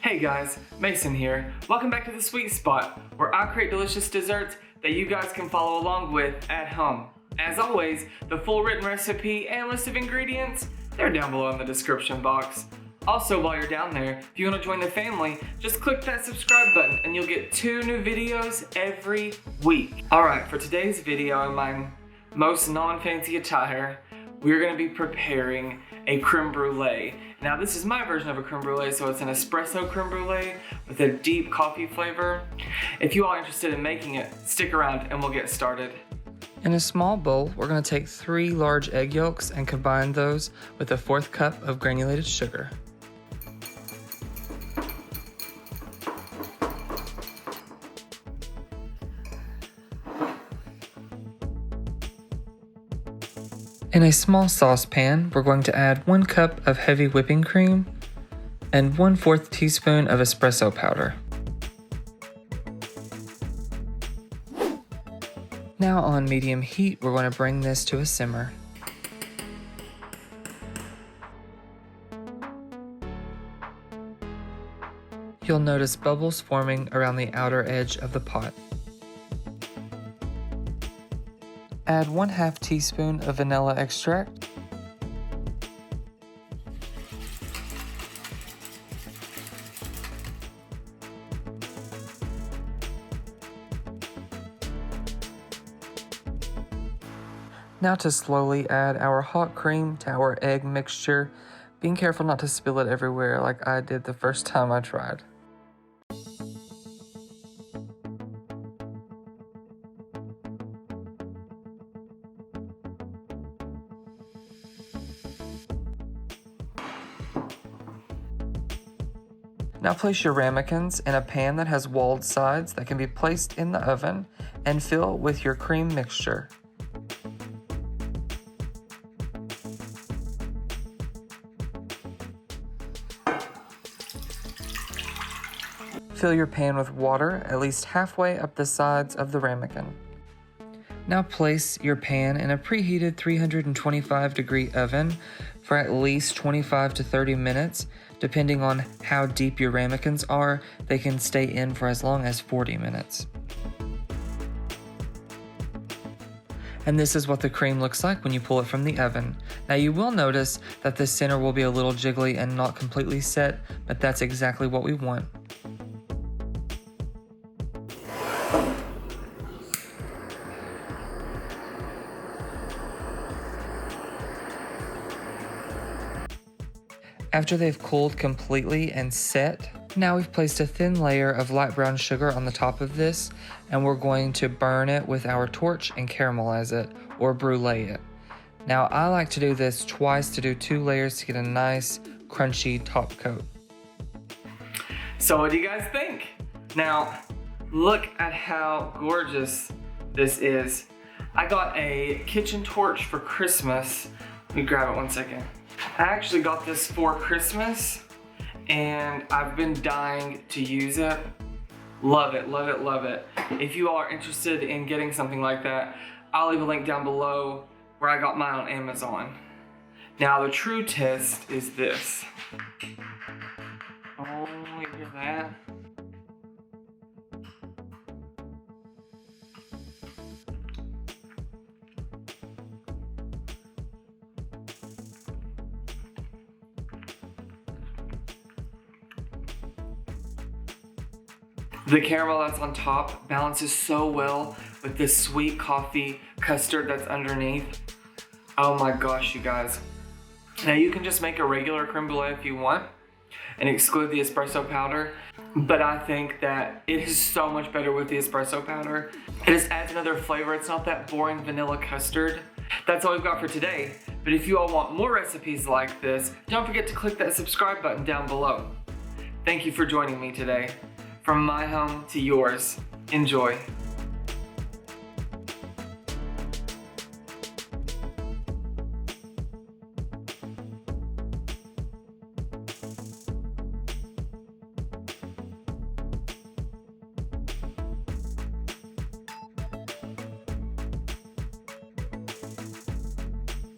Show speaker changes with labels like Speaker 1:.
Speaker 1: Hey guys, Mason here. Welcome back to The Sweet Spot, where I create delicious desserts that you guys can follow along with at home. As always, the full written recipe and list of ingredients, they're down below in the description box. Also, while you're down there, if you want to join the family, just click that subscribe button and you'll get 2 new videos every week. Alright, for today's video in my most non-fancy attire, we're going to be preparing a creme brulee. Now this is my version of a creme brulee, so it's an espresso creme brulee with a deep coffee flavor. If you are interested in making it, stick around and we'll get started.
Speaker 2: In a small bowl, we're going to take 3 large egg yolks and combine those with a 1/4 cup of granulated sugar. In a small saucepan, we're going to add 1 cup of heavy whipping cream and 1/4 teaspoon of espresso powder. Now on medium heat, we're going to bring this to a simmer. You'll notice bubbles forming around the outer edge of the pot. Add 1/2 teaspoon of vanilla extract. Now to slowly add our hot cream to our egg mixture, being careful not to spill it everywhere like I did the first time I tried. Now place your ramekins in a pan that has walled sides that can be placed in the oven and fill with your cream mixture. Fill your pan with water at least halfway up the sides of the ramekin. Now place your pan in a preheated 325-degree oven for at least 25 to 30 minutes. Depending on how deep your ramekins are, they can stay in for as long as 40 minutes. And this is what the cream looks like when you pull it from the oven. Now you will notice that the center will be a little jiggly and not completely set, but that's exactly what we want. After they've cooled completely and set, now we've placed a thin layer of light brown sugar on the top of this, and we're going to burn it with our torch and caramelize it, or brulee it. Now I like to do this twice to do 2 layers to get a nice crunchy top coat.
Speaker 1: So what do you guys think? Now, look at how gorgeous this is. I got a kitchen torch for Christmas. Let me grab it 1 second. I actually got this for Christmas and I've been dying to use it. Love it, love it, love it. If you all are interested in getting something like that, I'll leave a link down below where I got mine on Amazon. Now the true test is this. Oh, you hear that? The caramel that's on top balances so well with this sweet coffee custard that's underneath. Oh my gosh, you guys. Now you can just make a regular creme brulee if you want and exclude the espresso powder, but I think that it is so much better with the espresso powder. It just adds another flavor. It's not that boring vanilla custard. That's all we've got for today, but if you all want more recipes like this, don't forget to click that subscribe button down below. Thank you for joining me today. From my home to yours, enjoy.